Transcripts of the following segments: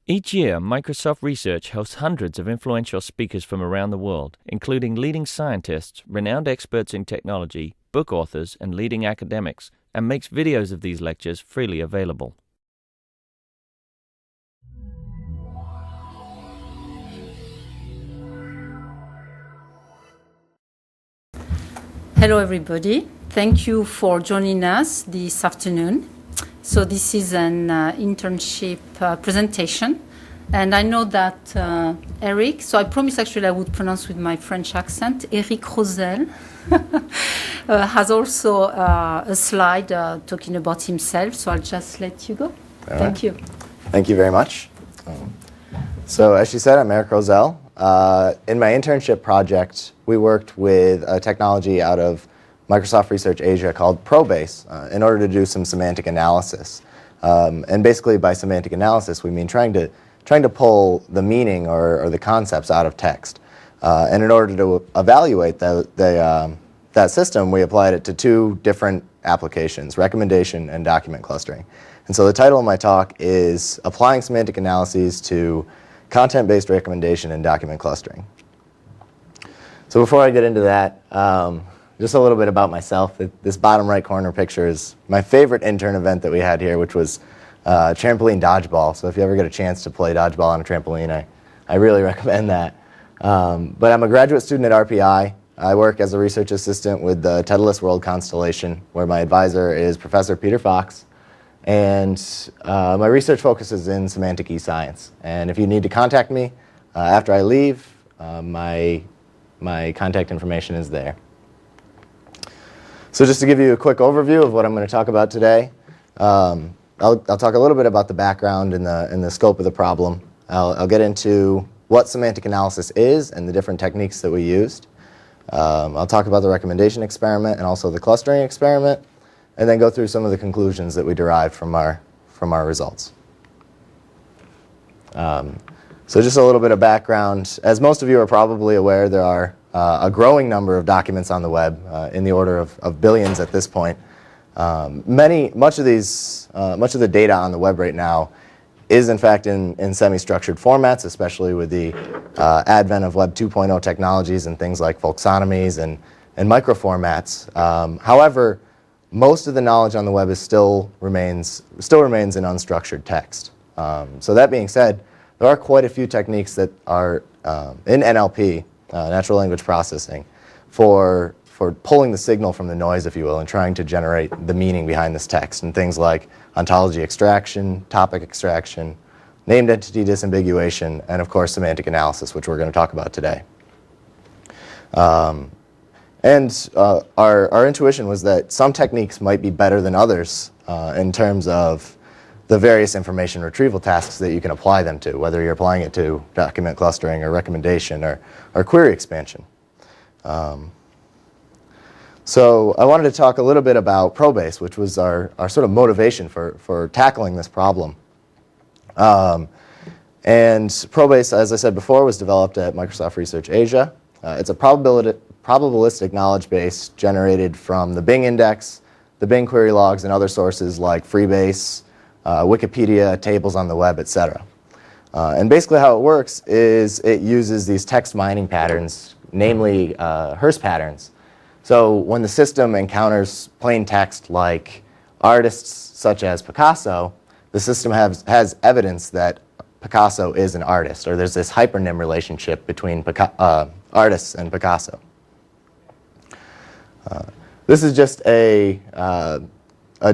Each year, Microsoft Research hosts hundreds of influential speakers from around the world, including leading scientists, renowned experts in technology, book authors, and leading academics, and makes videos of these lectures freely available. Hello, everybody. Thank you for joining us this afternoon. So this is an internship presentation. And I know that Eric, so I promised actually I would pronounce with my French accent, Eric Rosel, has also a slide talking about himself. So I'll just let you go. Thank you. Thank you very much. So as she said, I'm Eric Rosel. In my internship project, we worked with a technology out of Microsoft Research Asia called Probase in order to do some semantic analysis. And basically by semantic analysis, we mean trying to pull the meaning or the concepts out of text. And in order to evaluate that system, we applied it to two different applications, recommendation and document clustering. And so the title of my talk is Applying Semantic Analyses to Content-Based Recommendation and Document Clustering. So before I get into that, just a little bit about myself. This bottom right corner picture is my favorite intern event that we had here, which was trampoline dodgeball. So if you ever get a chance to play dodgeball on a trampoline, I really recommend that. But I'm a graduate student at RPI. I work as a research assistant with the Daedalus World Constellation, where my advisor is Professor Peter Fox. And my research focuses in semantic e-science. And if you need to contact me after I leave, my contact information is there. So just to give you a quick overview of what I'm going to talk about today, I'll talk a little bit about the background and the scope of the problem. I'll get into what semantic analysis is and the different techniques that we used. I'll talk about the recommendation experiment and also the clustering experiment, and then go through some of the conclusions that we derived from our results. So just a little bit of background. As most of you are probably aware, there are a growing number of documents on the web, in the order of billions at this point. Much of the data on the web right now is in fact in semi-structured formats, especially with the advent of Web 2.0 technologies and things like folksonomies and microformats. However, most of the knowledge on the web still remains in unstructured text. So that being said, there are quite a few techniques that are in NLP, natural language processing, for pulling the signal from the noise, if you will, and trying to generate the meaning behind this text, and things like ontology extraction, topic extraction, named entity disambiguation, and of course semantic analysis, which we're going to talk about today. Our intuition was that some techniques might be better than others in terms of the various information retrieval tasks that you can apply them to, whether you're applying it to document clustering or recommendation or query expansion. So I wanted to talk a little bit about Probase, which was our sort of motivation for tackling this problem. And Probase, as I said before, was developed at Microsoft Research Asia. It's a probabilistic knowledge base generated from the Bing index, the Bing query logs, and other sources like Freebase, Wikipedia, tables on the web, etc. And basically how it works is it uses these text mining patterns, namely Hearst patterns. So when the system encounters plain text like artists such as Picasso, the system has evidence that Picasso is an artist, or there's this hypernym relationship between artists and Picasso. This is just a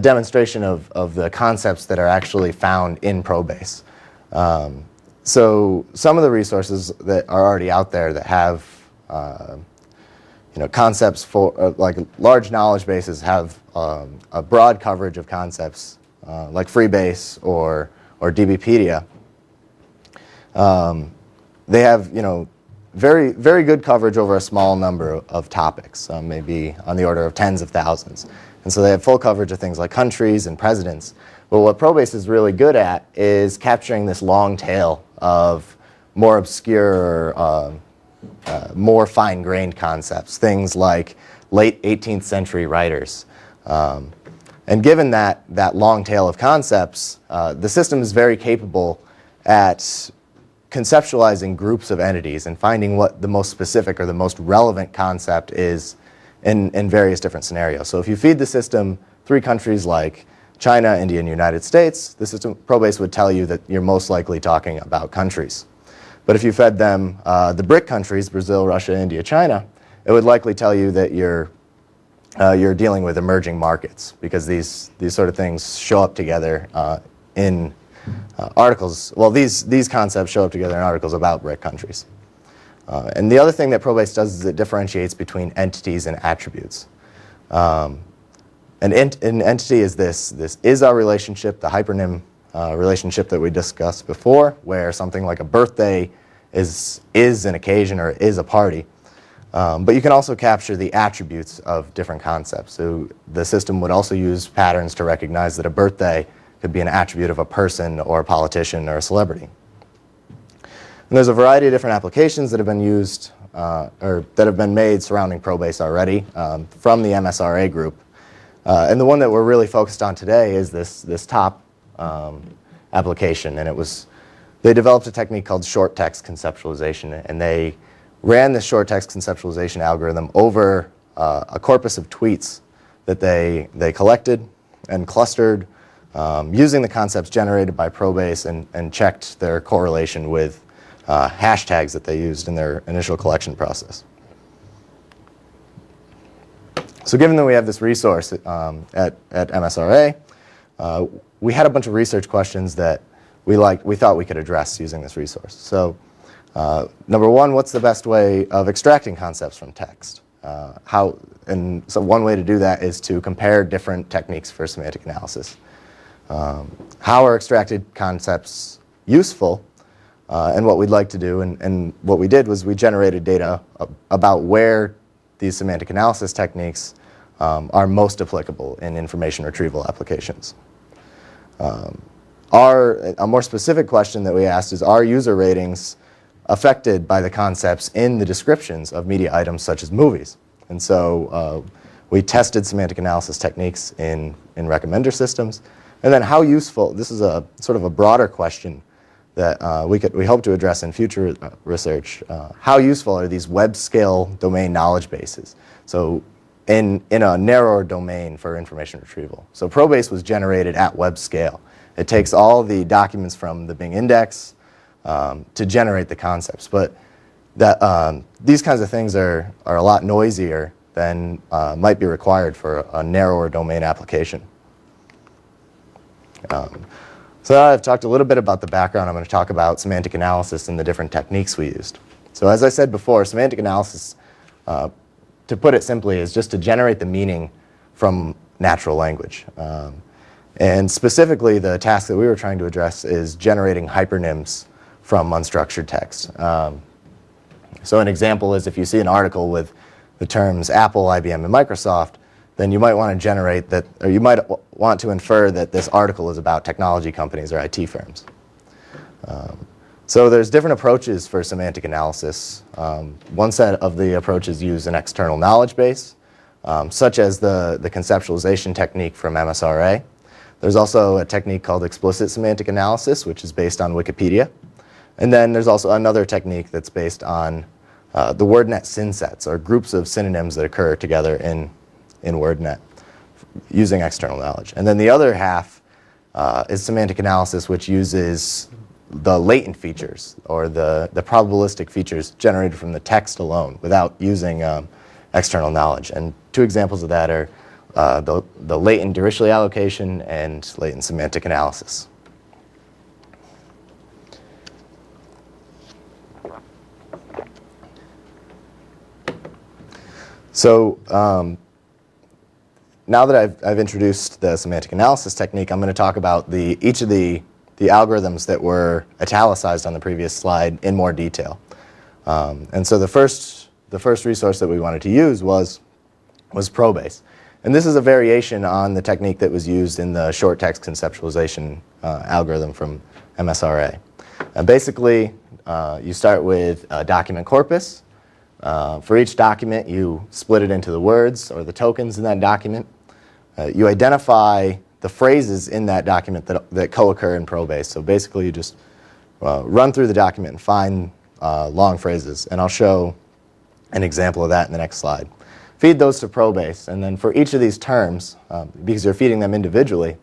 demonstration of the concepts that are actually found in Probase. So some of the resources that are already out there that have concepts for like large knowledge bases have a broad coverage of concepts like Freebase or DBpedia. They have very, very good coverage over a small number of topics, maybe on the order of tens of thousands. And so they have full coverage of things like countries and presidents. But what Probase is really good at is capturing this long tail of more obscure, more fine-grained concepts, things like late 18th century writers. And given that long tail of concepts, the system is very capable at conceptualizing groups of entities and finding what the most specific or the most relevant concept is in various different scenarios. So if you feed the system 3 countries like China, India, and United States, the system Probase would tell you that you're most likely talking about countries. But if you fed them the BRIC countries, Brazil, Russia, India, China, it would likely tell you that you're dealing with emerging markets, because these sort of things show up together in articles. Well, these concepts show up together in articles about BRIC countries. And the other thing that Probase does is it differentiates between entities and attributes. An entity is this is our relationship, the hypernym relationship that we discussed before, where something like a birthday is an occasion or is a party. But you can also capture the attributes of different concepts. So the system would also use patterns to recognize that a birthday could be an attribute of a person or a politician or a celebrity. And there's a variety of different applications that have been used or that have been made surrounding Probase already from the MSRA group. And the one that we're really focused on today is this top application. And they developed a technique called short text conceptualization, and they ran this short text conceptualization algorithm over a corpus of tweets that they collected and clustered using the concepts generated by Probase and checked their correlation with hashtags that they used in their initial collection process. So given that we have this resource at MSRA, we had a bunch of research questions that we thought we could address using this resource. So number one, what's the best way of extracting concepts from text? And so one way to do that is to compare different techniques for semantic analysis. How are extracted concepts useful? And what we'd like to do, and what we did was we generated data about where these semantic analysis techniques are most applicable in information retrieval applications. A more specific question that we asked is, are user ratings affected by the concepts in the descriptions of media items such as movies? And so we tested semantic analysis techniques in recommender systems. And then how useful, this is a sort of a broader question that we hope to address in future research. How useful are these web-scale domain knowledge bases? So in a narrower domain for information retrieval. So Probase was generated at web scale. It takes all the documents from the Bing index to generate the concepts. But these kinds of things are a lot noisier than might be required for a narrower domain application. So now I've talked a little bit about the background. I'm going to talk about semantic analysis and the different techniques we used. So as I said before, semantic analysis, to put it simply, is just to generate the meaning from natural language. And specifically, the task that we were trying to address is generating hypernyms from unstructured text. So an example is if you see an article with the terms Apple, IBM, and Microsoft, then you might want to generate that, or you might want to infer that this article is about technology companies or IT firms. So there's different approaches for semantic analysis. One set of the approaches use an external knowledge base, such as the conceptualization technique from MSRA. There's also a technique called explicit semantic analysis, which is based on Wikipedia. And then there's also another technique that's based on the WordNet synsets, or groups of synonyms that occur together in WordNet using external knowledge. And then the other half is semantic analysis, which uses the latent features, or the probabilistic features generated from the text alone without using external knowledge. And two examples of that are the latent Dirichlet allocation and latent semantic analysis. So now that I've introduced the semantic analysis technique, I'm going to talk about each of the algorithms that were italicized on the previous slide in more detail. And so the first resource that we wanted to use was Probase. And this is a variation on the technique that was used in the short text conceptualization algorithm from MSRA. Basically, you start with a document corpus. For each document, you split it into the words or the tokens in that document. You identify the phrases in that document that co-occur in Probase. So basically, you just run through the document and find long phrases. And I'll show an example of that in the next slide. Feed those to Probase, and then for each of these terms, because you're feeding them individually,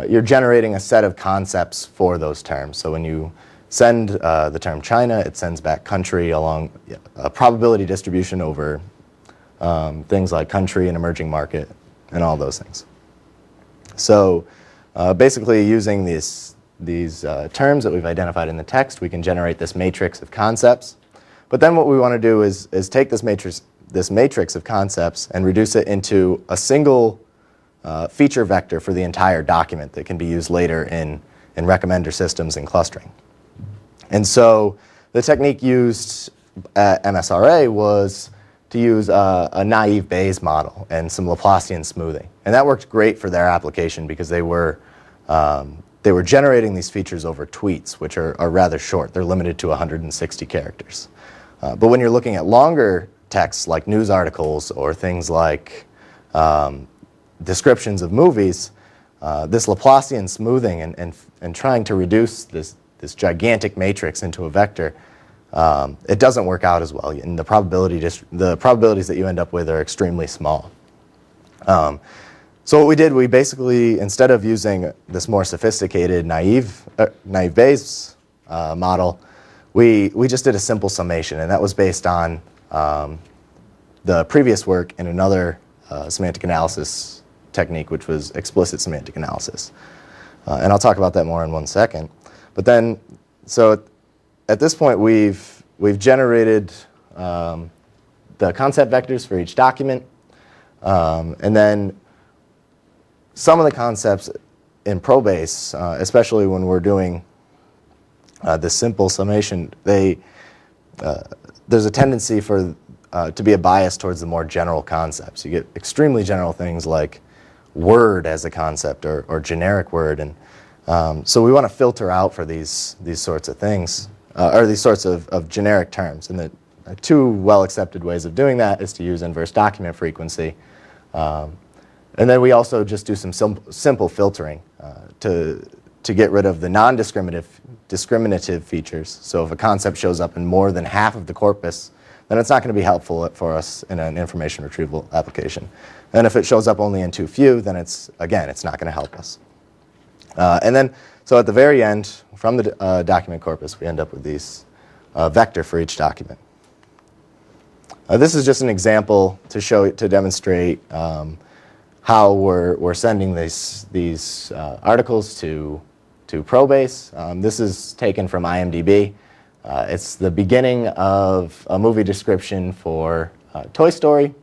you're generating a set of concepts for those terms. So when you send the term China, it sends back country along a probability distribution over things like country and emerging market and all those things. So basically using these terms that we've identified in the text, we can generate this matrix of concepts. But then what we want to do is take this matrix of concepts and reduce it into a single feature vector for the entire document that can be used later in recommender systems and clustering. And so the technique used at MSRA was to use a naive Bayes model and some Laplacian smoothing. And that worked great for their application because they were generating these features over tweets, which are rather short. They're limited to 160 characters. But when you're looking at longer texts like news articles or things like descriptions of movies, this Laplacian smoothing and trying to reduce this gigantic matrix into a vector, it doesn't work out as well. And the probabilities that you end up with are extremely small. So what we did, we basically, instead of using this more sophisticated naive Bayes model, we just did a simple summation, and that was based on the previous work in another semantic analysis technique, which was explicit semantic analysis. And I'll talk about that more in 1 second. But then, so at this point, we've generated the concept vectors for each document, and then some of the concepts in Probase, especially when we're doing this simple summation, there's a tendency for to be a bias towards the more general concepts. You get extremely general things like word as a concept or generic word, and so we want to filter out for these sorts of things, or these sorts of generic terms. And the two well-accepted ways of doing that is to use inverse document frequency, and then we also just do some simple filtering to get rid of the non-discriminative features. So if a concept shows up in more than half of the corpus, then it's not going to be helpful for us in an information retrieval application. And if it shows up only in too few, then it's not going to help us. And then, so at the very end, from the document corpus, we end up with these vector for each document. This is just an example to demonstrate how we're sending these articles to Probase. This is taken from IMDb. It's the beginning of a movie description for Toy Story.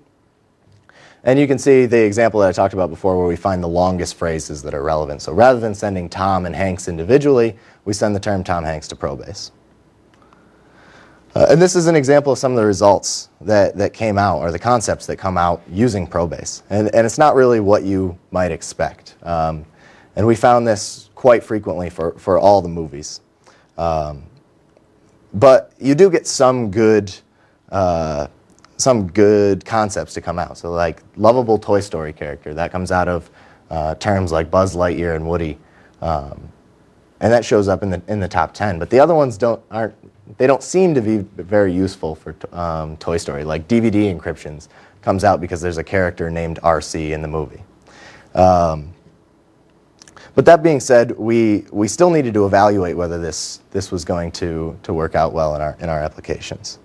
And you can see the example that I talked about before where we find the longest phrases that are relevant. So rather than sending Tom and Hanks individually, we send the term Tom Hanks to Probase. And this is an example of some of the results that came out, or the concepts that come out using Probase. And it's not really what you might expect. And we found this quite frequently for all the movies. But you do get some good concepts to come out. So like lovable Toy Story character, that comes out of terms like Buzz Lightyear and Woody. And that shows up in the top 10. But the other ones don't seem to be very useful for Toy Story. Like DVD encryptions comes out because there's a character named RC in the movie. But that being said, we still needed to evaluate whether this was going to work out well in our applications.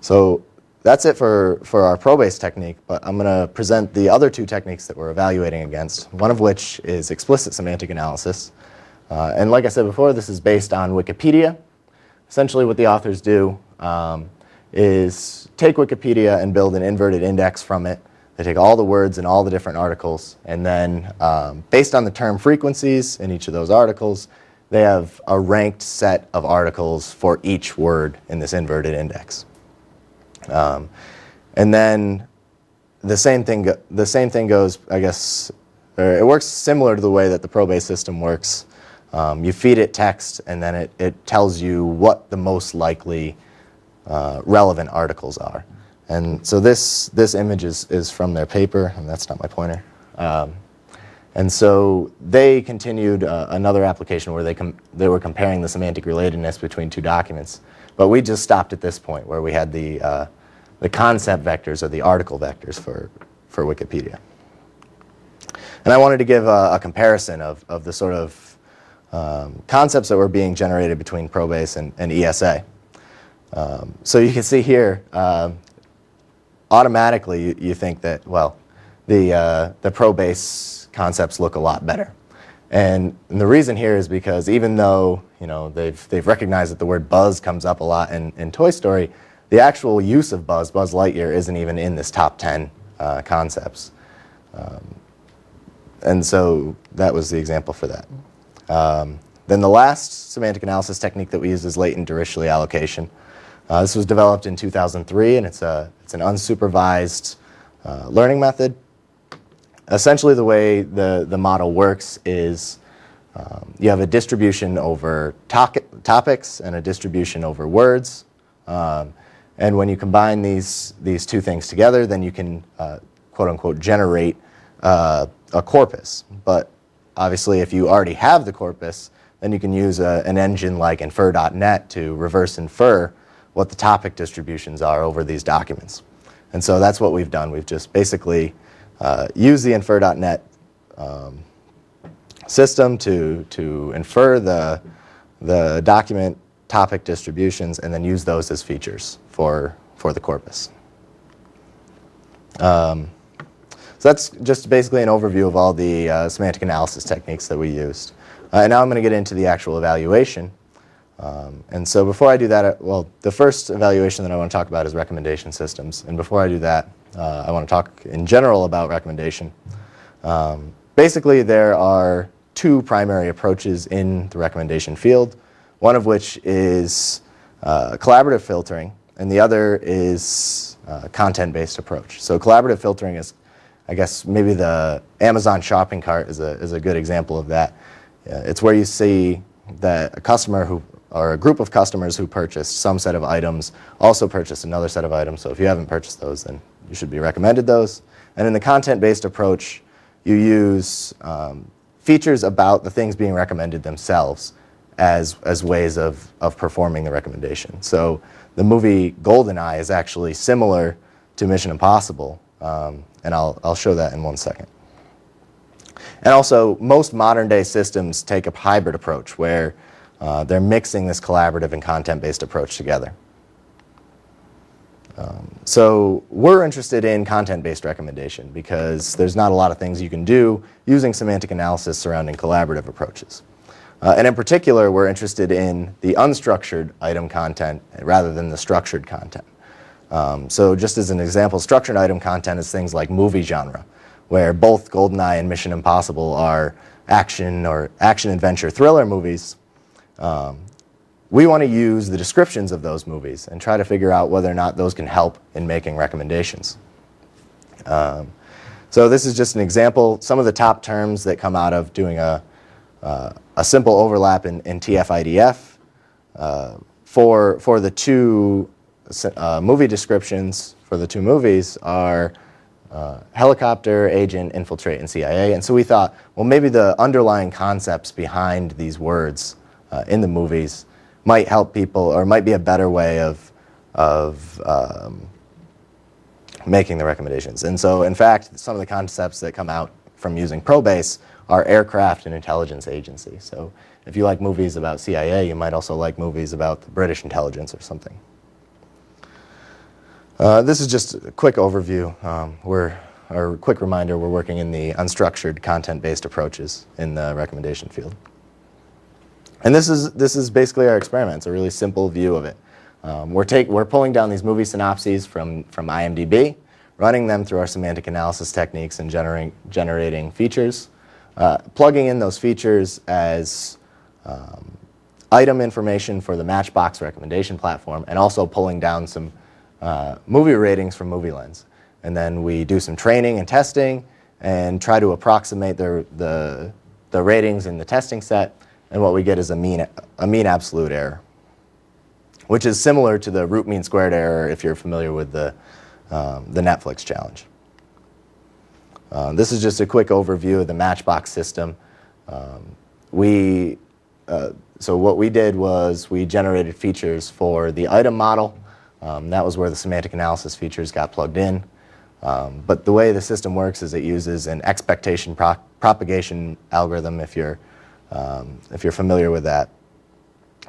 So that's it for our Probase technique, but I'm going to present the other two techniques that we're evaluating against, one of which is explicit semantic analysis. And like I said before, this is based on Wikipedia. Essentially what the authors do is take Wikipedia and build an inverted index from it. They take all the words in all the different articles, and then based on the term frequencies in each of those articles, they have a ranked set of articles for each word in this inverted index. And then the same thing goes, I guess, it works similar to the way that the Probase system works. You feed it text, and then it tells you what the most likely relevant articles are. And so this image is from their paper, and that's not my pointer. And so they continued another application where they were comparing the semantic relatedness between two documents. But we just stopped at this point where we had the concept vectors or the article vectors for Wikipedia. And I wanted to give a comparison of the sort of concepts that were being generated between Probase and ESA. So you can see here, automatically you think that, well, the Probase concepts look a lot better. And the reason here is because even though they've recognized that the word buzz comes up a lot in Toy Story, the actual use of Buzz Lightyear, isn't even in this top 10 concepts. And so that was the example for that. Then the last semantic analysis technique that we use is latent Dirichlet allocation. This was developed in 2003, and it's an unsupervised learning method. Essentially, the way the model works is you have a distribution over topics and a distribution over words. And when you combine these two things together, then you can, quote unquote, generate a corpus. But obviously, if you already have the corpus, then you can use an engine like infer.net to reverse infer what the topic distributions are over these documents. And so that's what we've done. We've just basically used the infer.net system to infer the document topic distributions and then use those as features for the corpus. So that's just basically an overview of all the semantic analysis techniques that we used. And now I'm going to get into the actual evaluation. And so before I do that, well, the first evaluation that I want to talk about is recommendation systems. And before I do that, I want to talk in general about recommendation. Basically, there are two primary approaches in the recommendation field, one of which is collaborative filtering, and the other is content-based approach. So collaborative filtering is, I guess, maybe the Amazon shopping cart is a good example of that. It's where you see that a customer or a group of customers who purchased some set of items also purchased another set of items. So if you haven't purchased those, then you should be recommended those. And in the content-based approach, you use features about the things being recommended themselves as ways of performing the recommendation. So the movie GoldenEye is actually similar to Mission Impossible, and I'll show that in 1 second. And also, most modern-day systems take a hybrid approach where they're mixing this collaborative and content-based approach together. So we're interested in content-based recommendation because there's not a lot of things you can do using semantic analysis surrounding collaborative approaches. And in particular, we're interested in the unstructured item content rather than the structured content. So just as an example, structured item content is things like movie genre, where both GoldenEye and Mission Impossible are action or action-adventure thriller movies. We want to use the descriptions of those movies and try to figure out whether or not those can help in making recommendations. So this is just an example. Some of the top terms that come out of doing a simple overlap in TF-IDF for the two movie descriptions for the two movies are helicopter, agent, infiltrate, and CIA. And so we thought, well, maybe the underlying concepts behind these words in the movies might help people, or might be a better way of making the recommendations. And so, in fact, some of the concepts that come out from using Probase are aircraft and intelligence agency. So if you like movies about CIA, you might also like movies about the British intelligence or something. This is just a quick overview. Or quick reminder, we're working in the unstructured content-based approaches in the recommendation field. And this is basically our experiment. It's a really simple view of it. We're pulling down these movie synopses from IMDb, running them through our semantic analysis techniques and generating features, plugging in those features as item information for the Matchbox recommendation platform, and also pulling down some movie ratings from MovieLens. And then we do some training and testing and try to approximate the ratings in the testing set, and what we get is a mean absolute error, which is similar to the root mean squared error if you're familiar with the Netflix challenge. This is just a quick overview of the Matchbox system. So what we did was we generated features for the item model. That was where the semantic analysis features got plugged in. But the way the system works is it uses an expectation propagation algorithm, if you're familiar with that,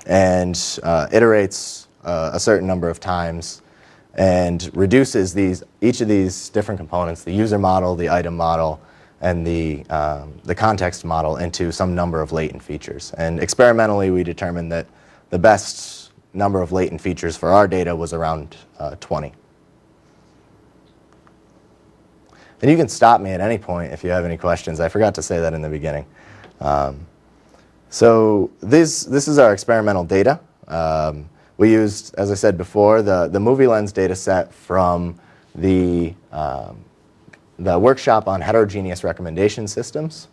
and iterates a certain number of times and reduces each of these different components, the user model, the item model, and the context model, into some number of latent features. And experimentally, we determined that the best number of latent features for our data was around 20. And you can stop me at any point if you have any questions. I forgot to say that in the beginning. So this is our experimental data. We used, as I said before, the movie lens data set from the workshop on heterogeneous recommendation systems.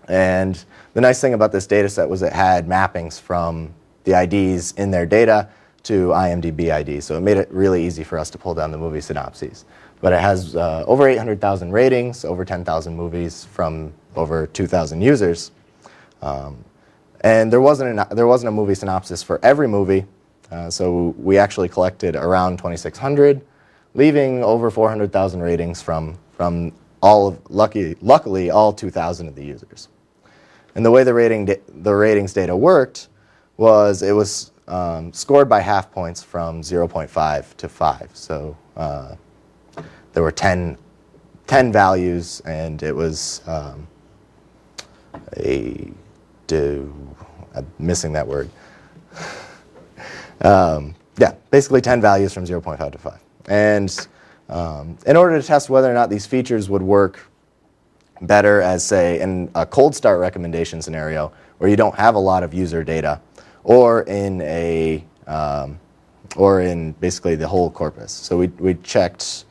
And the nice thing about this data set was it had mappings from the IDs in their data to IMDb IDs. So it made it really easy for us to pull down the movie synopses. But it has over 800,000 ratings, over 10,000 movies from over 2,000 users. And there wasn't a movie synopsis for every movie. So we actually collected around 2,600, leaving over 400,000 ratings from luckily all 2,000 of the users. And the way the ratings data worked was it was scored by half points from 0.5 to 5. So there were 10 values, and it was I'm missing that word. Yeah, basically 10 values from 0.5 to 5. And in order to test whether or not these features would work better as, say, in a cold start recommendation scenario where you don't have a lot of user data, or in basically the whole corpus. So we checked,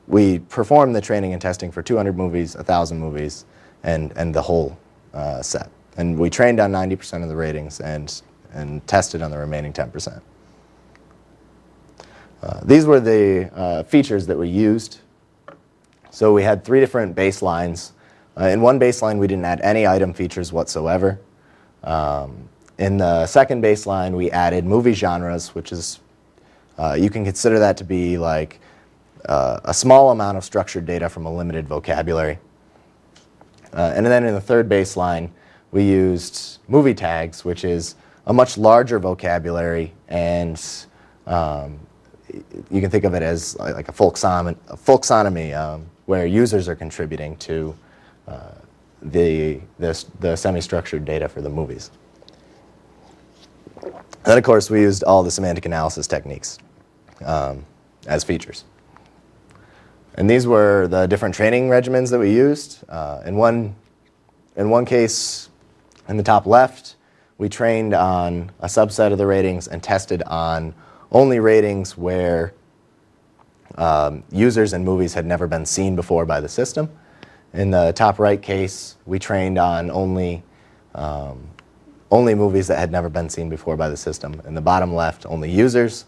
we performed the training and testing for 200 movies, 1,000 movies, and the whole set. And we trained on 90% of the ratings and tested on the remaining 10%. These were the features that we used. So we had 3 different baselines. In one baseline, we didn't add any item features whatsoever. In the second baseline, we added movie genres, which is, you can consider that to be like a small amount of structured data from a limited vocabulary. And then in the third baseline, we used movie tags, which is a much larger vocabulary, and you can think of it as like a folksonomy, where users are contributing to the semi-structured data for the movies. And then, of course, we used all the semantic analysis techniques as features. And these were the different training regimens that we used. In one case, in the top left, we trained on a subset of the ratings and tested on only ratings where users and movies had never been seen before by the system. In the top right case, we trained on only movies that had never been seen before by the system. In the bottom left, only users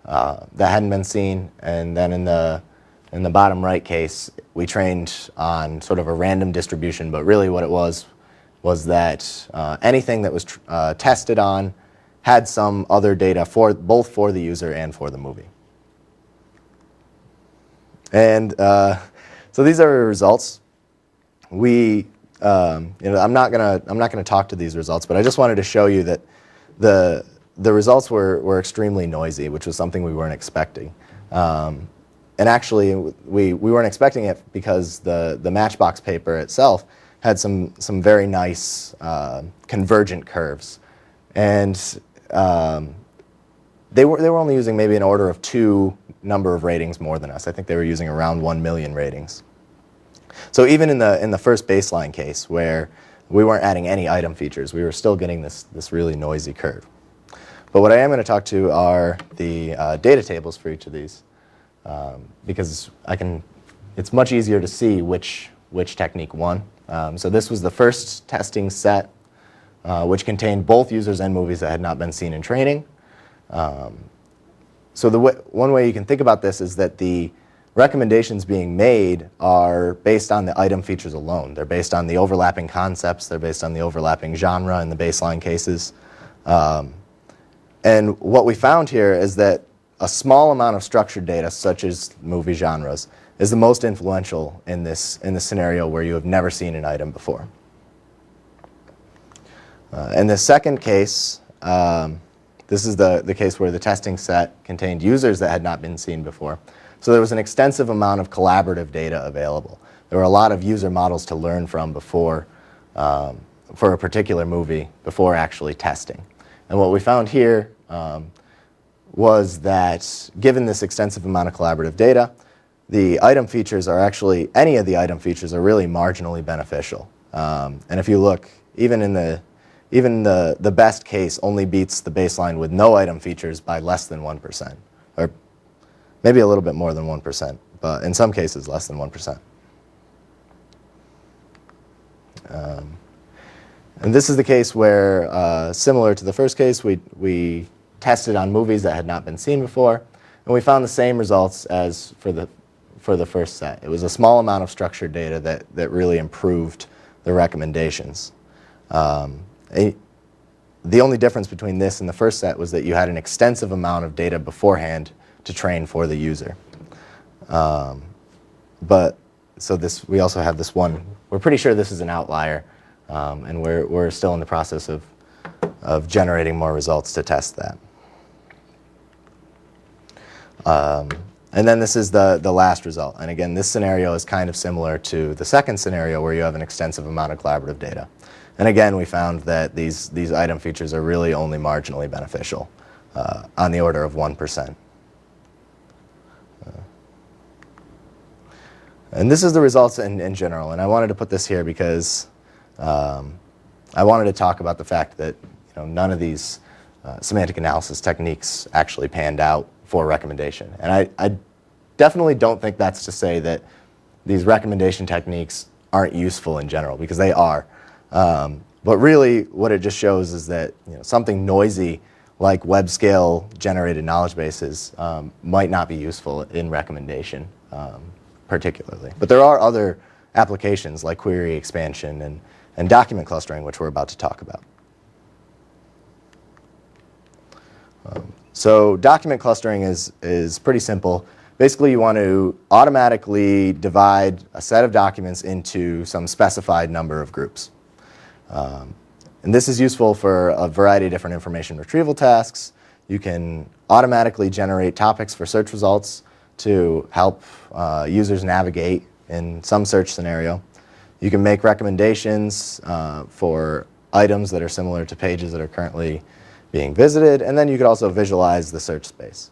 that hadn't been seen. And then in the bottom right case, we trained on sort of a random distribution, but really what it was that anything that was tested on had some other data both for the user and for the movie. And so these are our results. I'm not gonna talk to these results, but I just wanted to show you that the results were extremely noisy, which was something we weren't expecting. And actually, we weren't expecting it because the Matchbox paper itself had some very nice convergent curves, and they were only using maybe an order of 2 number of ratings more than us. I think they were using around 1 million ratings. So even in the first baseline case, where we weren't adding any item features, we were still getting this really noisy curve. But what I am going to talk to are the data tables for each of these, because it's much easier to see which technique won. So this was the first testing set, which contained both users and movies that had not been seen in training. So one way you can think about this is that the recommendations being made are based on the item features alone. They're based on the overlapping concepts. They're based on the overlapping genre in the baseline cases. And what we found here is that a small amount of structured data, such as movie genres, is the most influential in this scenario where you have never seen an item before. In the second case, this is the case where the testing set contained users that had not been seen before. So there was an extensive amount of collaborative data available. There were a lot of user models to learn from before, for a particular movie, before actually testing. And what we found here was that given this extensive amount of collaborative data, the item features are actually, any of the item features are really marginally beneficial. And if you look, even the best case only beats the baseline with no item features by less than 1%, or maybe a little bit more than 1%, but in some cases less than 1%. And this is the case where, similar to the first case, we tested on movies that had not been seen before, and we found the same results as for the first set. It was a small amount of structured data that really improved the recommendations. The only difference between this and the first set was that you had an extensive amount of data beforehand to train for the user. We also have this one. We're pretty sure this is an outlier, and we're still in the process of generating more results to test that. And then this is the last result. And again, this scenario is kind of similar to the second scenario where you have an extensive amount of collaborative data. And again, we found that these item features are really only marginally beneficial, on the order of 1%. And this is the results in general. And I wanted to put this here because I wanted to talk about the fact that none of these semantic analysis techniques actually panned out for recommendation. And I definitely don't think that's to say that these recommendation techniques aren't useful in general, because they are. But really, what it just shows is that something noisy like web scale generated knowledge bases might not be useful in recommendation particularly. But there are other applications like query expansion and document clustering, which we're about to talk about. So document clustering is pretty simple. Basically, you want to automatically divide a set of documents into some specified number of groups. And this is useful for a variety of different information retrieval tasks. You can automatically generate topics for search results to help users navigate in some search scenario. You can make recommendations for items that are similar to pages that are currently being visited, and then you could also visualize the search space.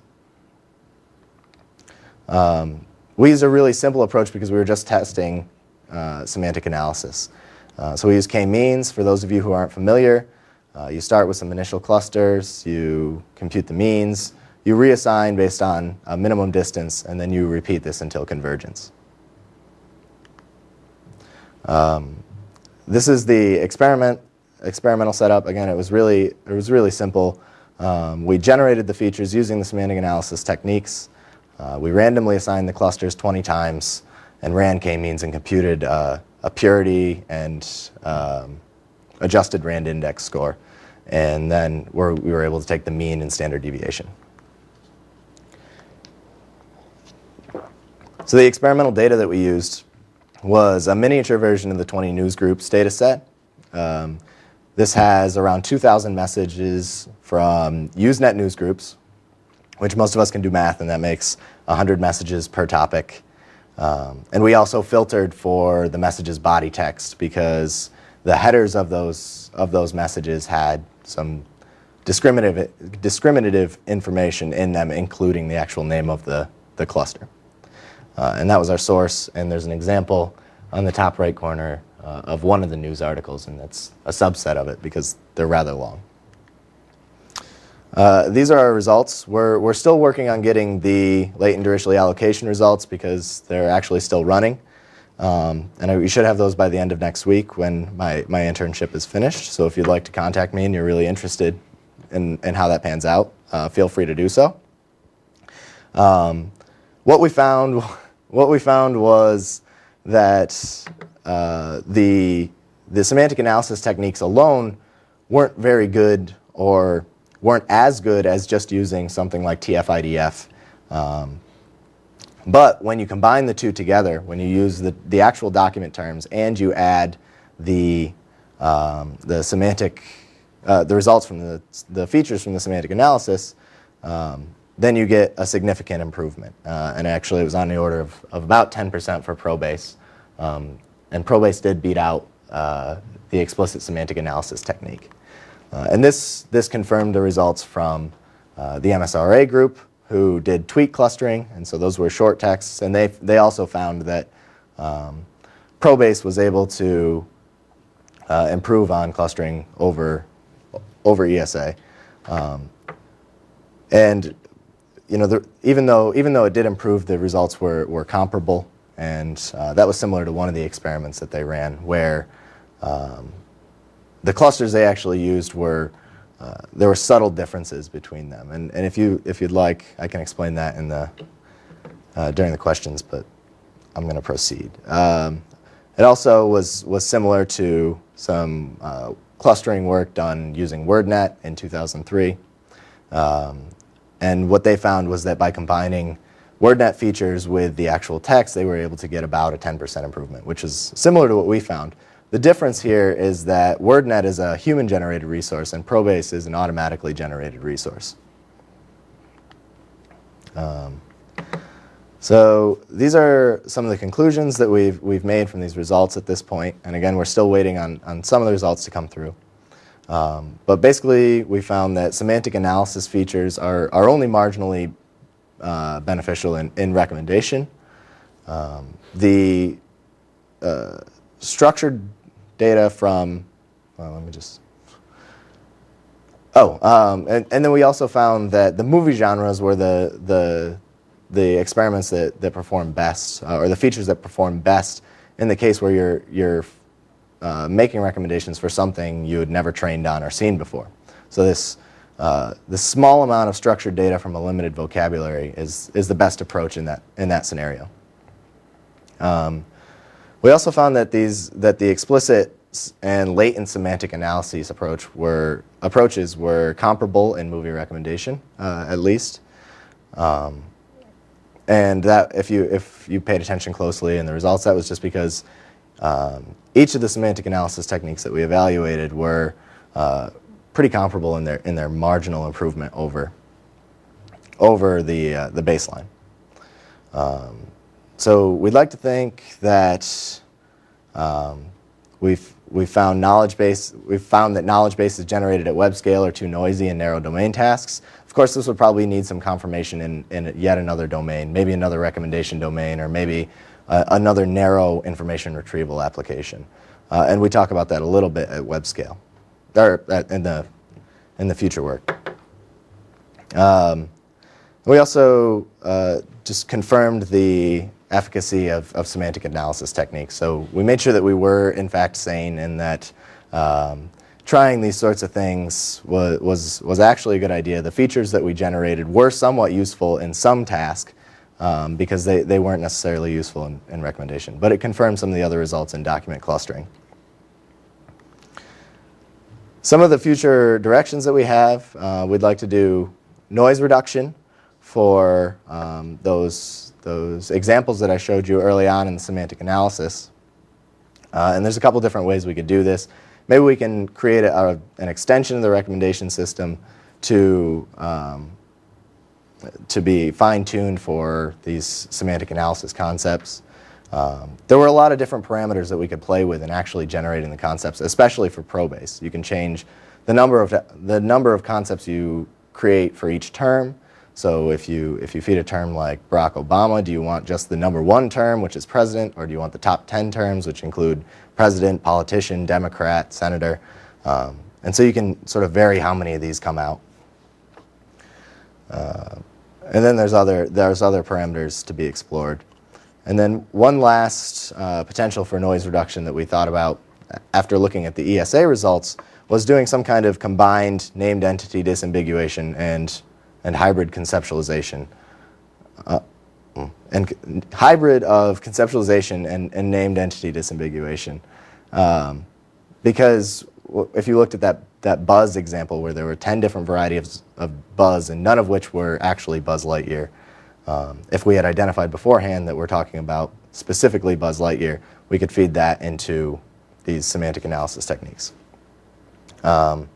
We used a really simple approach because we were just testing semantic analysis. So we use k-means. For those of you who aren't familiar, you start with some initial clusters, you compute the means, you reassign based on a minimum distance, and then you repeat this until convergence. This is the experimental setup. Again, it was really simple. We generated the features using the semantic analysis techniques. We randomly assigned the clusters 20 times and ran k-means and computed a purity and adjusted rand index score. And then we were able to take the mean and standard deviation. So the experimental data that we used was a miniature version of the 20 news groups data set. This has around 2,000 messages from Usenet news groups, which most of us can do math, and that makes 100 messages per topic. And we also filtered for the message's body text because the headers of those messages had some discriminative information in them, including the actual name of the cluster. And that was our source, and there's an example on the top right corner of one of the news articles, and that's a subset of it because they're rather long. These are our results. We're still working on getting the latent Dirichlet allocation results because they're actually still running. And we should have those by the end of next week when my internship is finished. So if you'd like to contact me and you're really interested in how that pans out, feel free to do so. What we found what we found was that the semantic analysis techniques alone weren't very good, or weren't as good as just using something like TF-IDF. But when you combine the two together, when you use the actual document terms and you add the semantic, the results from the features from the semantic analysis, then you get a significant improvement. And actually, it was on the order of about 10% for Probase. And Probase did beat out the explicit semantic analysis technique. And this confirmed the results from the MSRA group, who did tweet clustering, and so those were short texts, and they also found that Probase was able to improve on clustering over ESA. And you know, even though it did improve, the results were comparable, and that was similar to one of the experiments that they ran, where the clusters they actually used were there were subtle differences between them, and if you'd like, I can explain that in during the questions, but I'm going to proceed. It also was similar to some clustering work done using WordNet in 2003, and what they found was that by combining WordNet features with the actual text, they were able to get about a 10% improvement, which is similar to what we found. The difference here is that WordNet is a human-generated resource and Probase is an automatically generated resource. So these are some of the conclusions that we've made from these results at this point. And again, we're still waiting on some of the results to come through. But basically, we found that semantic analysis features are only marginally beneficial in recommendation. The structured data from, well, let me just, and then we also found that the movie genres were the experiments that perform best, or the features that perform best in the case where you're making recommendations for something you had never trained on or seen before. So this small amount of structured data from a limited vocabulary is the best approach in that scenario. We also found that the explicit and latent semantic analyses approaches were comparable in movie recommendation, at least. And that, if you paid attention closely in the results, that was just because each of the semantic analysis techniques that we evaluated were pretty comparable in their marginal improvement over the baseline. So we'd like to think that we've found that knowledge bases generated at web scale are too noisy and narrow domain tasks. Of course, this would probably need some confirmation in yet another domain, maybe another recommendation domain, or maybe another narrow information retrieval application. And we talk about that a little bit at web scale, or in the future work. We also just confirmed the efficacy of semantic analysis techniques. So we made sure that we were, in fact, sane, and that trying these sorts of things was actually a good idea. The features that we generated were somewhat useful in some task because they weren't necessarily useful in recommendation. But it confirmed some of the other results in document clustering. Some of the future directions that we have, we'd like to do noise reduction for those examples that I showed you early on in the semantic analysis. And there's a couple different ways we could do this. Maybe we can create an extension of the recommendation system to be fine-tuned for these semantic analysis concepts. There were a lot of different parameters that we could play with in actually generating the concepts, especially for Probase. You can change the number of concepts you create for each term. So if you feed a term like Barack Obama, do you want just the number 1 term, which is president, or do you want the top 10 terms, which include president, politician, Democrat, senator? And so you can sort of vary how many of these come out. And then there's other parameters to be explored. And then one last potential for noise reduction that we thought about after looking at the ESA results was doing some kind of combined named entity disambiguation and hybrid conceptualization. and hybrid of conceptualization and named entity disambiguation. Because if you looked at that Buzz example where there were 10 different varieties of Buzz and none of which were actually Buzz Lightyear, if we had identified beforehand that we're talking about specifically Buzz Lightyear, we could feed that into these semantic analysis techniques. And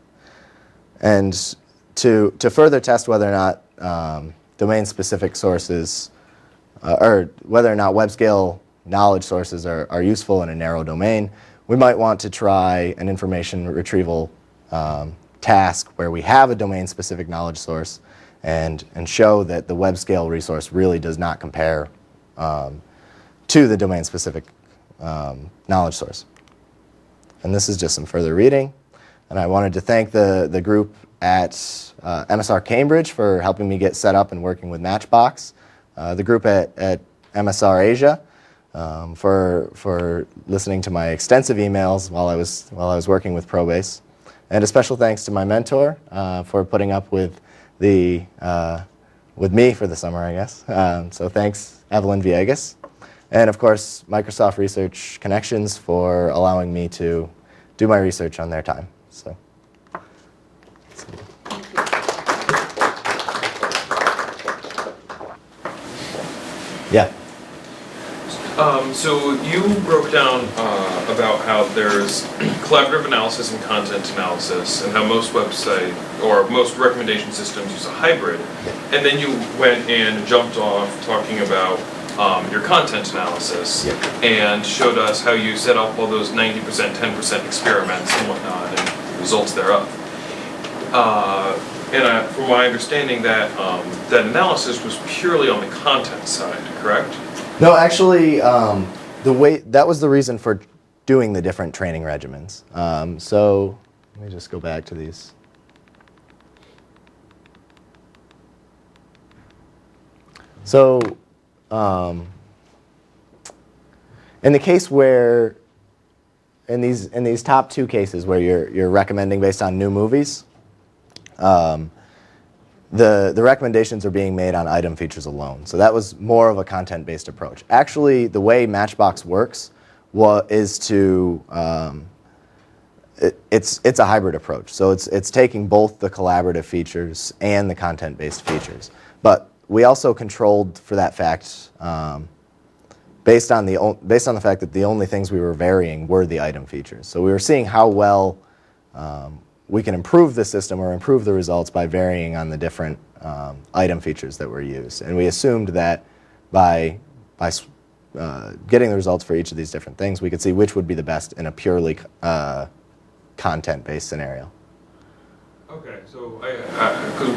to further test whether or not domain-specific sources, or whether or not web-scale knowledge sources are useful in a narrow domain, we might want to try an information retrieval task where we have a domain-specific knowledge source and show that the web-scale resource really does not compare to the domain-specific knowledge source. And this is just some further reading. And I wanted to thank the group at MSR Cambridge for helping me get set up and working with Matchbox, the group at MSR Asia for listening to my extensive emails while I was working with Probase, and a special thanks to my mentor for putting up with me for the summer, I guess. So thanks, Evelyn Villegas, and of course Microsoft Research Connections for allowing me to do my research on their time. So. Yeah. So you broke down about how there's collaborative analysis and content analysis, and how most website or most recommendation systems use a hybrid. And then you went and jumped off talking about your content analysis, and showed us how you set up all those 90%, 10% experiments and whatnot, and results thereof. And from my understanding, that analysis was purely on the content side, correct? No, actually, that was the reason for doing the different training regimens. So let me just go back to these. So in the case where, in these top two cases where you're recommending based on new movies, the recommendations are being made on item features alone. So that was more of a content-based approach. Actually, the way Matchbox works is to it's a hybrid approach. So it's taking both the collaborative features and the content-based features. But we also controlled for that fact based on the fact that the only things we were varying were the item features. So we were seeing how well we can improve the system or improve the results by varying on the different item features that were used. And we assumed that by getting the results for each of these different things, we could see which would be the best in a purely content-based scenario. Okay, so because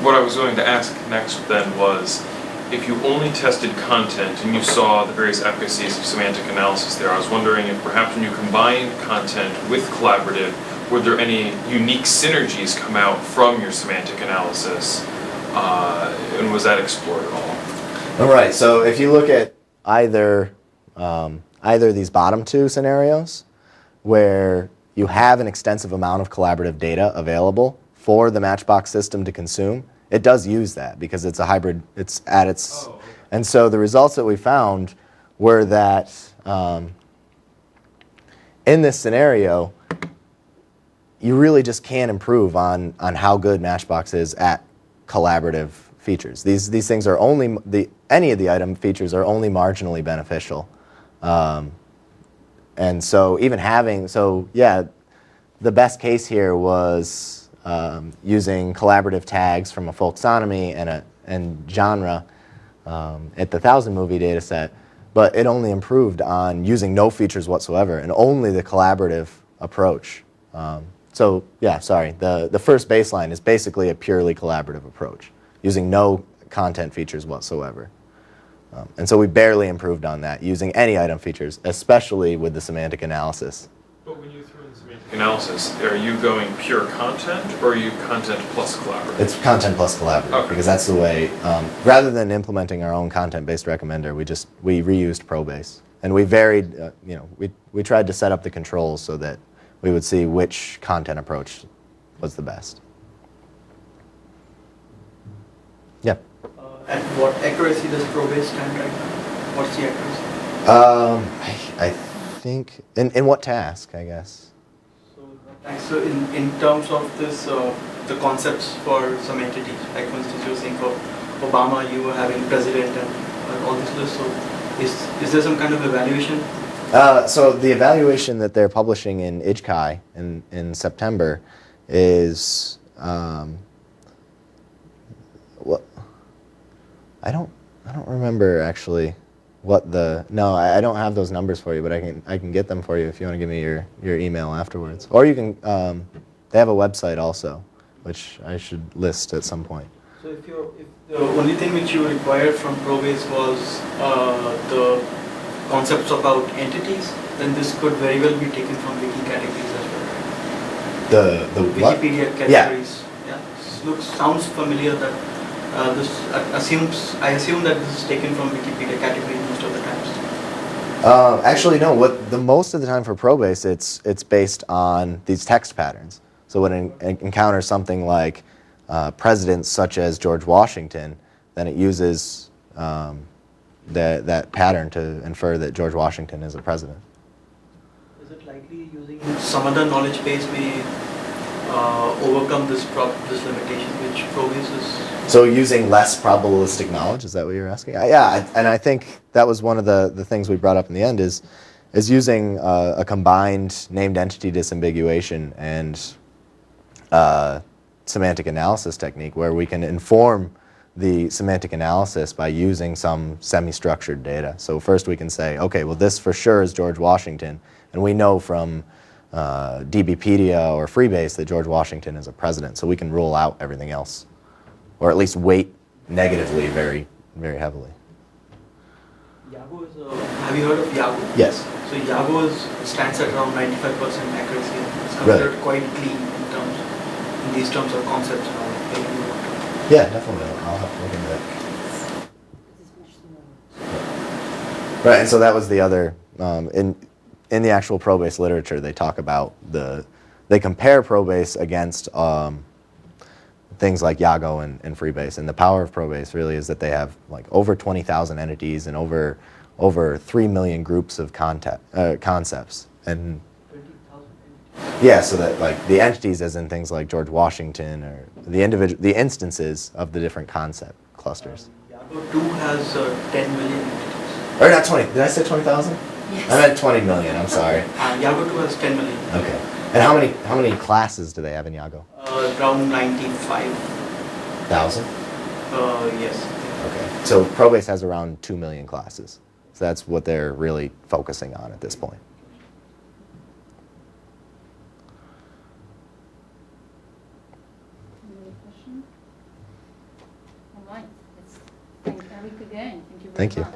what I was going to ask next then was, if you only tested content and you saw the various efficacies of semantic analysis there, I was wondering if perhaps when you combined content with collaborative, were there any unique synergies come out from your semantic analysis, and was that explored at all? All right, so if you look at either of these bottom two scenarios, where you have an extensive amount of collaborative data available for the Matchbox system to consume, it does use that because it's a hybrid, it's at its, and so the results that we found were that in this scenario, you really just can't improve on how good Matchbox is at collaborative features. These things are only, any of the item features are only marginally beneficial. And so even having, the best case here was using collaborative tags from a folksonomy and genre at the 1,000 movie data set, but it only improved on using no features whatsoever and only the collaborative approach. The first baseline is basically a purely collaborative approach, using no content features whatsoever. And so we barely improved on that, using any item features, especially with the semantic analysis. But when you threw in semantic analysis, are you going pure content, or are you content plus collaborative? It's content plus collaborative, because that's the way, rather than implementing our own content-based recommender, we reused Probase. And we varied, we tried to set up the controls so that we would see which content approach was the best. Yeah. At what accuracy does Probase stand right now? What's the accuracy? I think in what task, I guess. So in terms of this, the concepts for some entities, like for instance, you were saying for Obama, you were having president and all this list. So is there some kind of evaluation? So the evaluation that they're publishing in IJCAI in September is what I don't remember actually what no, I don't have those numbers for you, but I can get them for you if you want to give me your email afterwards. Or you can they have a website also, which I should list at some point. So if the only thing which you required from Probase was the concepts about entities, then this could very well be taken from wiki categories as well. The what? Wikipedia categories. Yeah. Sounds familiar that I assume that this is taken from Wikipedia categories most of the times. Actually, no. Most of the time for Probase, it's based on these text patterns. So when it encounters something like presidents such as George Washington, then it uses that pattern to infer that George Washington is a president. Is it likely using some other knowledge base may overcome this limitation which Probase is? So using less probabilistic knowledge, is that what you're asking? Yeah, and I think that was one of the things we brought up in the end is using a combined named entity disambiguation and semantic analysis technique where we can inform the semantic analysis by using some semi-structured data. So first we can say, okay, well this for sure is George Washington, and we know from DBpedia or Freebase that George Washington is a president, so we can rule out everything else, or at least weight negatively very, very heavily. Yago is have you heard of Yago? Yes. So Yago stands at around 95% accuracy. It's considered quite clean in these terms of concepts and all. Yeah, definitely. I'll have to look into that. Right, and so that was the other in the actual Probase literature. They talk about they compare Probase against things like Yago and Freebase, and the power of Probase really is that they have like over 20,000 entities and over 3 million groups of concepts. And 20,000 yeah, so that like the entities, as in things like George Washington, or the instances of the different concept clusters. Yago 2 has 10 million entities. Or not 20. Did I say 20,000? Yes. I meant 20 million. I'm sorry. Yago 2 has 10 million. Okay. And how many classes do they have in Yago? Around 95,000. Yes. Okay. So Probase has around 2 million classes. So that's what they're really focusing on at this point. Any question? All right. Let's thank Eric again. Thank you very Thank you. much.